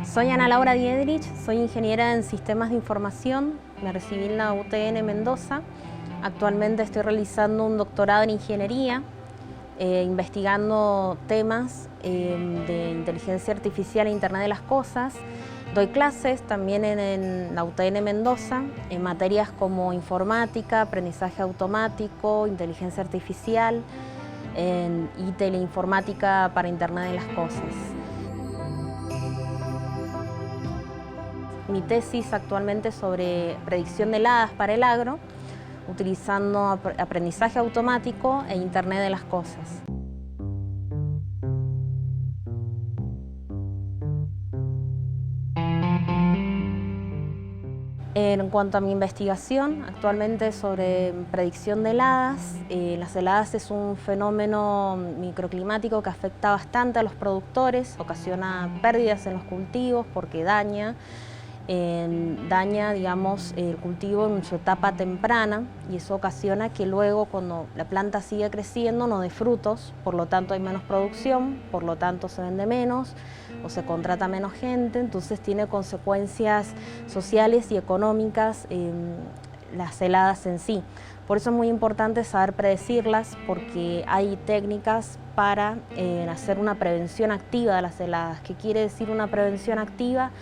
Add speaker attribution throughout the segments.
Speaker 1: Soy Ana Laura Diedrich, soy ingeniera en Sistemas de Información, me recibí en la UTN Mendoza. Actualmente estoy realizando un doctorado en Ingeniería, investigando temas de inteligencia artificial e Internet de las Cosas. Doy clases también en la UTN Mendoza, en materias como informática, aprendizaje automático, inteligencia artificial y teleinformática para Internet de las Cosas. Mi tesis actualmente es sobre predicción de heladas para el agro, utilizando aprendizaje automático e Internet de las Cosas. En cuanto a mi investigación, actualmente sobre predicción de heladas, las heladas es un fenómeno microclimático que afecta bastante a los productores, ocasiona pérdidas en los cultivos porque daña, digamos, el cultivo en su etapa temprana, y eso ocasiona que luego, cuando la planta sigue creciendo, no dé frutos, por lo tanto hay menos producción, por lo tanto se vende menos o se contrata menos gente, entonces tiene consecuencias sociales y económicas las heladas en sí. Por eso es muy importante saber predecirlas, porque hay técnicas para hacer una prevención activa de las heladas. ¿Qué quiere decir una prevención activa?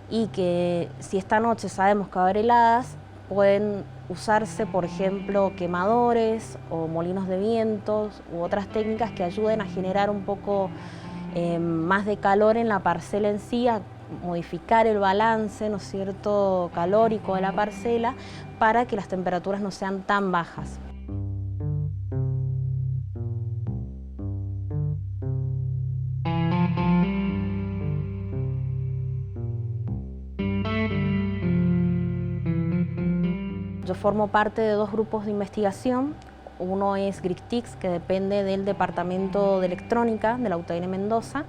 Speaker 1: Y que si esta noche sabemos que va a haber heladas, pueden usarse, por ejemplo, quemadores o molinos de vientos u otras técnicas que ayuden a generar un poco más de calor en la parcela en sí, a modificar el balance, ¿no es cierto?, calórico de la parcela, para que las temperaturas no sean tan bajas. Yo formo parte de dos grupos de investigación. Uno es GRICTIX, que depende del Departamento de Electrónica de la UTN Mendoza,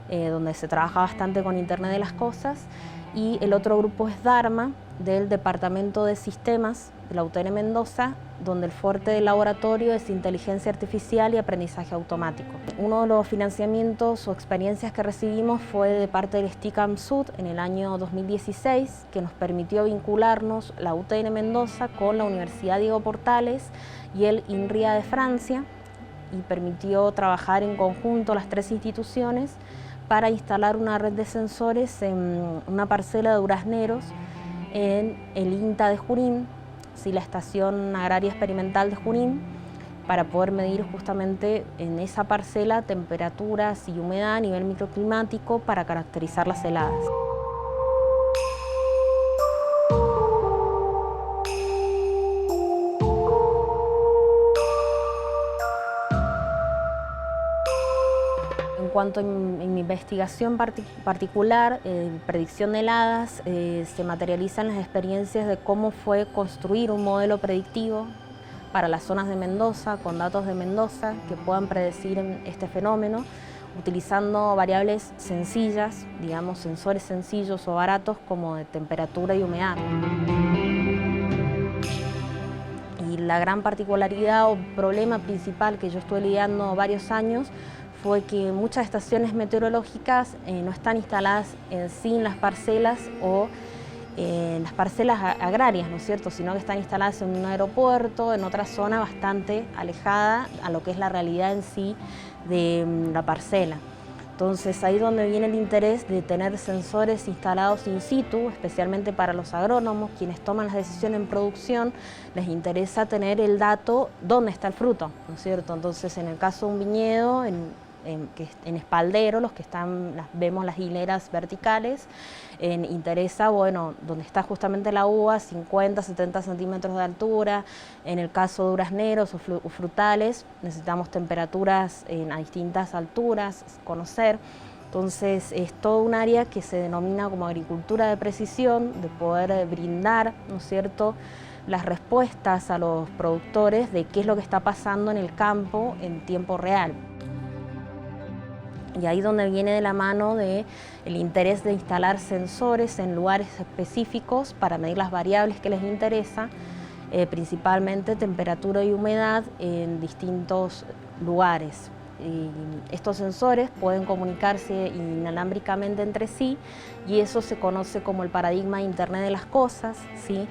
Speaker 1: donde se trabaja bastante con Internet de las Cosas, y el otro grupo es DARMA, del Departamento de Sistemas de la UTN Mendoza, donde el fuerte del laboratorio es inteligencia artificial y aprendizaje automático. Uno de los financiamientos o experiencias que recibimos fue de parte del STICAM Sud en el año 2016, que nos permitió vincularnos la UTN Mendoza con la Universidad Diego Portales y el INRIA de Francia, y permitió trabajar en conjunto las tres instituciones para instalar una red de sensores en una parcela de durazneros en el INTA de Junín, la Estación Agraria Experimental de Junín, para poder medir justamente en esa parcela temperaturas y humedad a nivel microclimático para caracterizar las heladas. En cuanto en mi investigación particular, predicción de heladas, se materializan las experiencias de cómo fue construir un modelo predictivo para las zonas de Mendoza, con datos de Mendoza, que puedan predecir este fenómeno, utilizando variables sencillas, digamos, sensores sencillos o baratos como de temperatura y humedad. Y la gran particularidad o problema principal que yo estuve lidiando varios años fue que muchas estaciones meteorológicas no están instaladas en sí en las parcelas o en las parcelas agrarias, ¿no es cierto?, sino que están instaladas en un aeropuerto, en otra zona bastante alejada a lo que es la realidad en sí de la parcela. Entonces ahí es donde viene el interés de tener sensores instalados in situ, especialmente para los agrónomos, quienes toman las decisiones en producción. Les interesa tener el dato dónde está el fruto, ¿no es cierto? Entonces, en el caso de un viñedo, en espaldero, vemos las hileras verticales, interesa, bueno, donde está justamente la uva, 50, 70 centímetros de altura. En el caso de durazneros o frutales, necesitamos temperaturas a distintas alturas, conocer. Entonces, es todo un área que se denomina como agricultura de precisión, de poder brindar, ¿no es cierto?, las respuestas a los productores de qué es lo que está pasando en el campo en tiempo real. Y ahí donde viene de la mano el interés de instalar sensores en lugares específicos para medir las variables que les interesa, principalmente temperatura y humedad en distintos lugares. estos sensores pueden comunicarse inalámbricamente entre sí y eso se conoce como el paradigma de Internet de las cosas, ¿sí?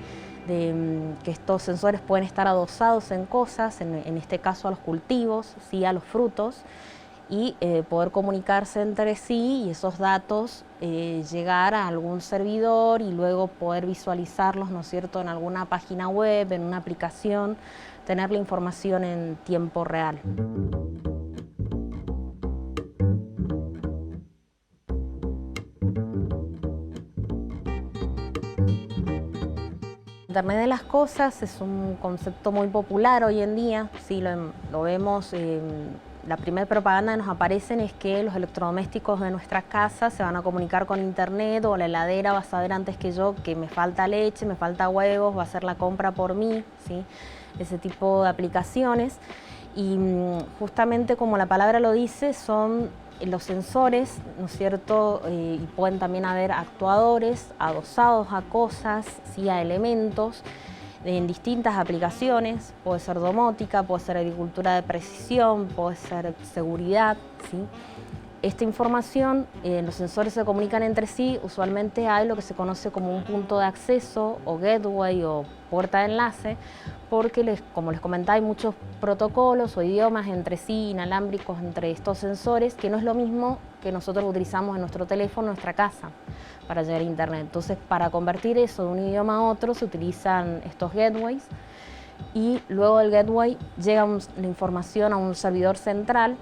Speaker 1: Que estos sensores pueden estar adosados en cosas, en este caso a los cultivos, ¿sí? A los frutos, y poder comunicarse entre sí y esos datos llegar a algún servidor y luego poder visualizarlos, ¿no es cierto?, en alguna página web, en una aplicación, tener la información en tiempo real. Internet de las cosas es un concepto muy popular hoy en día, sí, lo vemos, la primera propaganda que nos aparecen es que los electrodomésticos de nuestra casa se van a comunicar con internet o la heladera va a saber antes que yo que me falta leche, me falta huevos, va a hacer la compra por mí, ¿sí? Ese tipo de aplicaciones y justamente como la palabra lo dice son los sensores, ¿no es cierto? Y pueden también haber actuadores adosados a cosas, ¿sí? A elementos en distintas aplicaciones, puede ser domótica, puede ser agricultura de precisión, puede ser seguridad, ¿sí? Esta información, los sensores se comunican entre sí, usualmente hay lo que se conoce como un punto de acceso o gateway o puerta de enlace, porque como les comentaba hay muchos protocolos o idiomas entre sí, inalámbricos entre estos sensores, que no es lo mismo que nosotros utilizamos en nuestro teléfono, en nuestra casa, para llegar a internet. Entonces, para convertir eso de un idioma a otro se utilizan estos gateways y luego del gateway llega la información a un servidor central,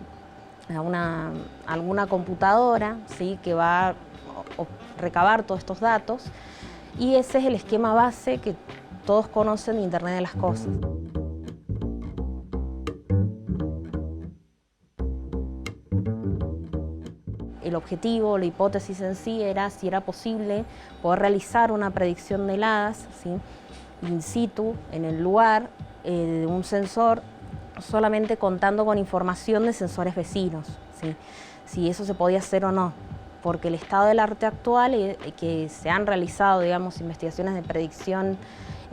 Speaker 1: a alguna computadora, ¿sí? Que va a recabar todos estos datos y ese es el esquema base que todos conocen de Internet de las cosas. El objetivo, la hipótesis en sí era si era posible poder realizar una predicción de heladas, ¿sí? In situ, en el lugar, de un sensor, solamente contando con información de sensores vecinos, ¿sí? Si eso se podía hacer o no, porque el estado del arte actual es que se han realizado, digamos, investigaciones de predicción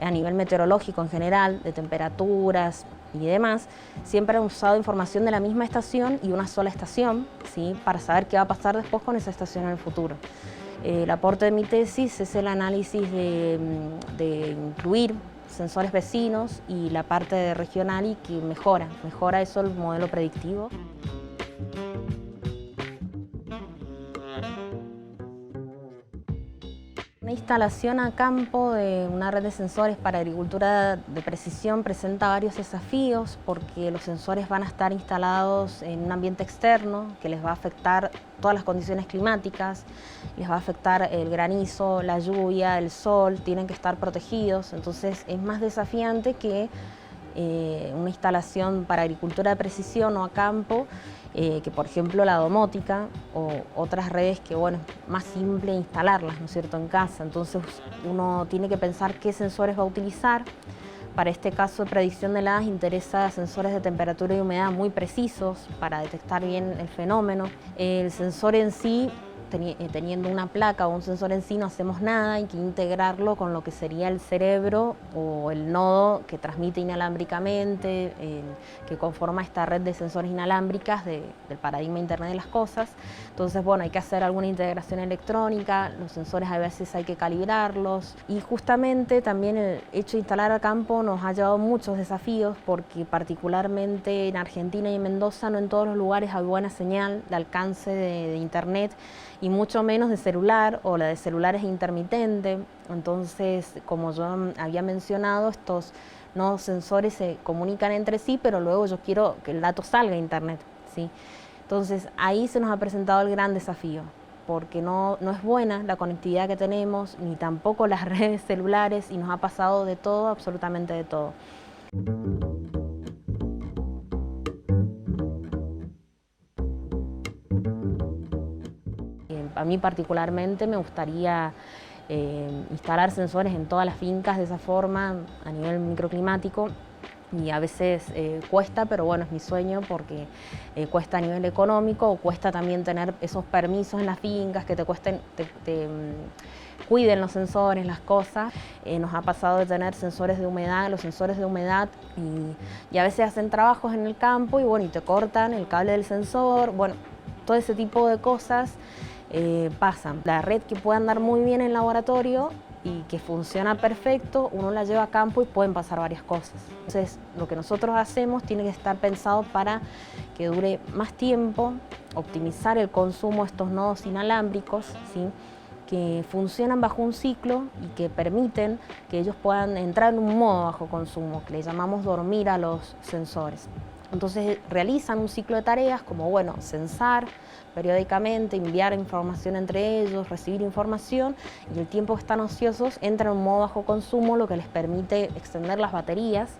Speaker 1: a nivel meteorológico en general, de temperaturas y demás, siempre han usado información de la misma estación y una sola estación, ¿sí? Para saber qué va a pasar después con esa estación en el futuro. El aporte de mi tesis es el análisis de incluir sensores vecinos y la parte de regional y que mejora eso el modelo predictivo. Una instalación a campo de una red de sensores para agricultura de precisión presenta varios desafíos porque los sensores van a estar instalados en un ambiente externo que les va a afectar todas las condiciones climáticas, les va a afectar el granizo, la lluvia, el sol, tienen que estar protegidos, entonces es más desafiante que una instalación para agricultura de precisión o a campo, que por ejemplo la domótica o otras redes que, bueno, es más simple instalarlas, ¿no es cierto?, en casa. Entonces uno tiene que pensar qué sensores va a utilizar. Para este caso de predicción de heladas interesa sensores de temperatura y humedad muy precisos para detectar bien el fenómeno. El sensor en sí, teniendo una placa o un sensor en sí no hacemos nada, hay que integrarlo con lo que sería el cerebro o el nodo que transmite inalámbricamente, que conforma esta red de sensores inalámbricas del paradigma Internet de las cosas. Entonces, bueno, hay que hacer alguna integración electrónica, los sensores a veces hay que calibrarlos y justamente también el hecho de instalar a campo nos ha llevado muchos desafíos porque particularmente en Argentina y en Mendoza no en todos los lugares hay buena señal de alcance de Internet y mucho menos de celular, o la de celular es intermitente. Entonces, como yo había mencionado, estos nodos sensores se comunican entre sí, pero luego yo quiero que el dato salga a internet, ¿sí? Entonces, ahí se nos ha presentado el gran desafío, porque no es buena la conectividad que tenemos, ni tampoco las redes celulares, y nos ha pasado de todo, absolutamente de todo. A mí particularmente me gustaría instalar sensores en todas las fincas de esa forma, a nivel microclimático, y a veces cuesta, pero bueno, es mi sueño porque cuesta a nivel económico, o cuesta también tener esos permisos en las fincas que te cuesten, cuiden los sensores, las cosas. Nos ha pasado de tener sensores de humedad, los sensores de humedad, y a veces hacen trabajos en el campo y bueno, y te cortan el cable del sensor, bueno, todo ese tipo de cosas pasan. La red que puede andar muy bien en laboratorio y que funciona perfecto, uno la lleva a campo y pueden pasar varias cosas. Entonces, lo que nosotros hacemos tiene que estar pensado para que dure más tiempo, optimizar el consumo de estos nodos inalámbricos, ¿sí?, que funcionan bajo un ciclo y que permiten que ellos puedan entrar en un modo bajo consumo, que le llamamos dormir a los sensores. Entonces realizan un ciclo de tareas como, bueno, censar periódicamente, enviar información entre ellos, recibir información, y el tiempo que están ociosos entran en un modo bajo consumo, lo que les permite extender las baterías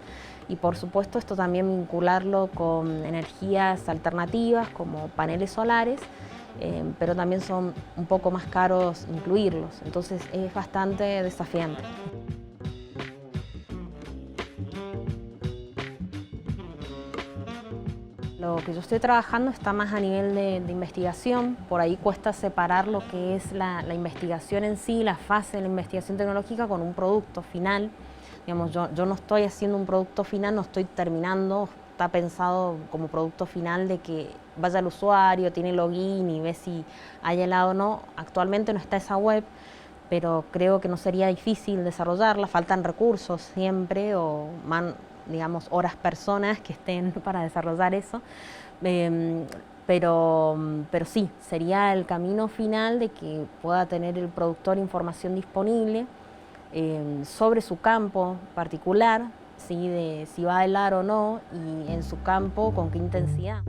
Speaker 1: y por supuesto esto también vincularlo con energías alternativas como paneles solares, pero también son un poco más caros incluirlos, entonces es bastante desafiante. Lo que yo estoy trabajando está más a nivel de investigación, por ahí cuesta separar lo que es la investigación en sí, la fase de la investigación tecnológica con un producto final. Digamos, yo no estoy haciendo un producto final, no estoy terminando, está pensado como producto final de que vaya al usuario, tiene login y ve si hay helado o no. Actualmente no está esa web, pero creo que no sería difícil desarrollarla, faltan recursos siempre o digamos, horas personas que estén para desarrollar eso, pero sí, sería el camino final de que pueda tener el productor información disponible sobre su campo particular, ¿sí?, de si va a helar o no y en su campo con qué intensidad.